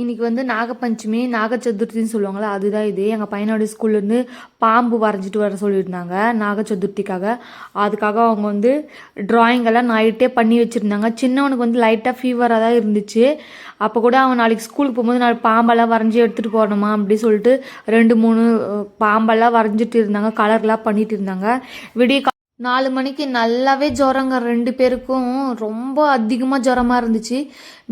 இன்னைக்கு வந்து நாகப்பஞ்சமி நாக சதுர்த்தின்னு சொல்லுவாங்களா, அதுதான் இது. எங்கள் பையனோட ஸ்கூல்லேருந்து பாம்பு வரைஞ்சிட்டு வர சொல்லியிருந்தாங்க நாக சதுர்த்திக்காக. அதுக்காக அவங்க வந்து ட்ராயிங் எல்லாம் நைட்டே பண்ணி வச்சுருந்தாங்க. சின்னவனுக்கு வந்து லைட்டாக ஃபீவராக தான் இருந்துச்சு. அப்போ கூட அவன் நாளைக்கு ஸ்கூலுக்கு போகும்போது நாளைக்கு பாம்பெல்லாம் வரைஞ்சி எடுத்துகிட்டு போகணுமா அப்படி சொல்லிட்டு 2 3 பாம்பெல்லாம் வரைஞ்சிட்டு இருந்தாங்க, கலர்லாம் பண்ணிட்டு இருந்தாங்க. விடிய 4 மணிக்கு நல்லாவே ஜுரங்க 2 பேருக்கும். ரொம்ப அதிகமாக ஜுரமாக இருந்துச்சு.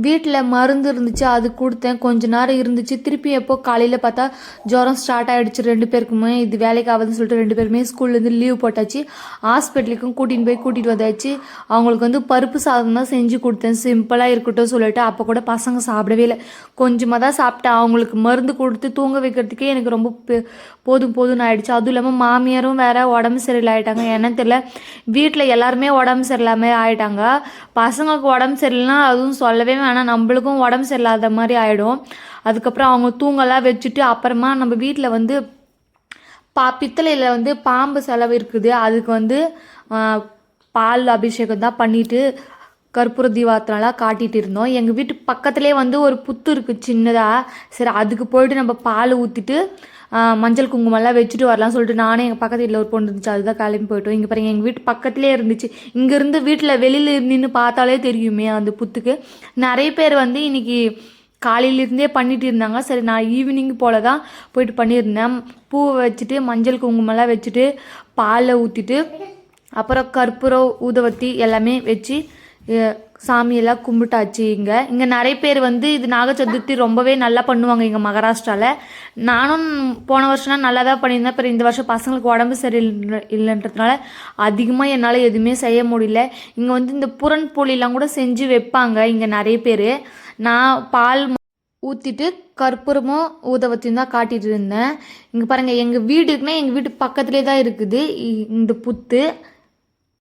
வீட்டில் மருந்து இருந்துச்சு, அது கொடுத்தேன். கொஞ்ச நேரம் இருந்துச்சு. திருப்பி எப்போ காலையில் பார்த்தா ஜுரம் ஸ்டார்ட் ஆகிடுச்சு 2 பேருக்குமே. இது வேலைக்கு ஆகுதுன்னு சொல்லிட்டு 2 பேருமே ஸ்கூல்லேருந்து லீவ் போட்டாச்சு. ஹாஸ்பிட்டலுக்கும் கூட்டிகிட்டு வந்தாச்சு. அவங்களுக்கு வந்து பருப்பு சாதம் தான் செஞ்சு கொடுத்தேன், சிம்பிளாக இருக்கட்டும் சொல்லிட்டு. அப்போ கூட பசங்க சாப்பிடவே இல்லை, கொஞ்சமாக தான் சாப்பிட்டேன். அவங்களுக்கு மருந்து கொடுத்து தூங்க வைக்கிறதுக்கே எனக்கு ரொம்ப போதும்னு ஆயிடுச்சு. அதுவும் இல்லாமல் மாமியாரும் வேற உடம்பு சரியில்லை ஆகிட்டாங்க. என்னன்னு தெரியல, வீட்டில் எல்லாருமே உடம்பு சரியில்லாமல் ஆகிட்டாங்க. பசங்களுக்கு உடம்பு சரியில்லைன்னா அதுவும் சொல்லவே வேணாம், நம்மளுக்கும் உடம்பு சரியில்லாத மாதிரி ஆகிடும். அதுக்கப்புறம் அவங்க தூங்கலாம் வச்சுட்டு அப்புறமா நம்ம வீட்டில் வந்து பித்தளையில் வந்து பாம்பு செலவு இருக்குது. அதுக்கு வந்து பால் அபிஷேகம் தான் பண்ணிட்டு கற்பூர தீபாத்திரம்லாம் காட்டிகிட்டு இருந்தோம். எங்கள் வீட்டு பக்கத்துலேயே வந்து ஒரு புத்து இருக்குது சின்னதாக. சரி, அதுக்கு போயிட்டு நம்ம பால் ஊற்றிட்டு மஞ்சள் குங்குமம்லாம் வச்சுட்டு வரலாம்னு சொல்லிட்டு நானே எங்கள் பக்கத்து வீட்டில் ஒரு பொண்ணு இருந்துச்சு, அதுதான் கிளம்பி போயிட்டோம். இங்கே பாருங்கள், எங்கள் வீட்டு பக்கத்துலேயே இருந்துச்சு. இங்கேருந்து வீட்டில் வெளியில் நின்று பார்த்தாலே தெரியுமே அந்த புத்துக்கு. நிறைய பேர் வந்து இன்றைக்கி காலையிலேருந்தே பண்ணிட்டு இருந்தாங்க. சரி, நான் ஈவினிங் போல் தான் போயிட்டு பண்ணியிருந்தேன். பூவை வச்சுட்டு மஞ்சள் குங்குமம்லாம் வச்சுட்டு பாலை ஊற்றிட்டு அப்புறம் கற்பூரம் ஊதுவத்தி எல்லாமே வச்சு சாமியெல்லாம் கும்பிட்டாச்சு. இங்கே நிறைய பேர் வந்து இது நாக சதுர்த்தி ரொம்பவே நல்லா பண்ணுவாங்க இங்கே மகாராஷ்டிராவில். நானும் போன வருஷம்னா நல்லா தான் பண்ணியிருந்தேன். அப்புறம் இந்த வருஷம் பசங்களுக்கு உடம்பு சரி இல்லைன்றதுனால அதிகமாக என்னால் எதுவுமே செய்ய முடியல. இங்கே வந்து இந்த புறன் போலிலாம் கூட செஞ்சு வைப்பாங்க இங்கே நிறைய பேர். நான் பால் ஊற்றிட்டு கற்பூரமும் ஊதவத்தையும் தான் காட்டிகிட்டு இருந்தேன். இங்கே பாருங்கள், எங்கள் வீடு இருக்குன்னா எங்கள் வீட்டு பக்கத்துலேயே தான் இருக்குது இந்த புத்து.